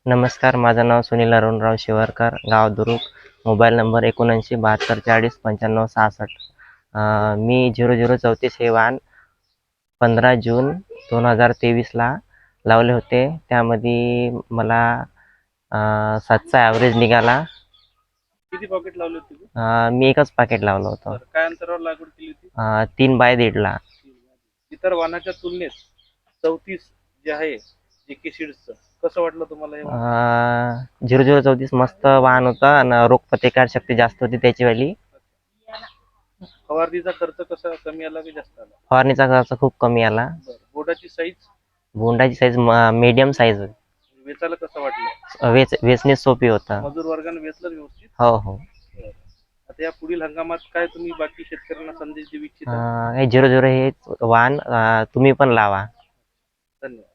नमस्कार, माझं नाव सुनील अरुणराव शिवरकर, गाव दुरुक, मोबाईल नंबर 79 72 95 96. मी 0034 हे वाहन 15 जून 2023ला लावले होते. त्यामध्ये मला 7चा ॲव्हरेज निघाला. किती पॉकेट लावले होते तुम्ही? मी एकच पॅकेट लावलं होतं. काय अंतरावर लागवड केली होती? 3 बाय 1.5ला. इतर वाहनाच्या तुलनेत 34 जे आहे जेके सीड्सचं कसं वाटलं तुम्हाला हे वाहन? 0034 मस्त वाहन होतं आणि रोगप्रतिकार शक्ती जास्त होती त्याचीवाली. फवारणीचा खर्च कसा कमी आला की जास्त आला? फवारणीचा खर्च खूप कमी आला. बोर्डाची साईज बोंडाची साईज मीडियम साईज होती. वेचायला कसं वाटलं? वेचणे सोपी होता. मजूर वर्गाने वेचलं व्यवस्थित? हो हो. आता या पुढील हंगामात काय तुम्ही बाकी शेतकऱ्यांना संदेश देऊ इच्छिता? हे 00 हे वाहन तुम्ही पण लावा. धन्यवाद.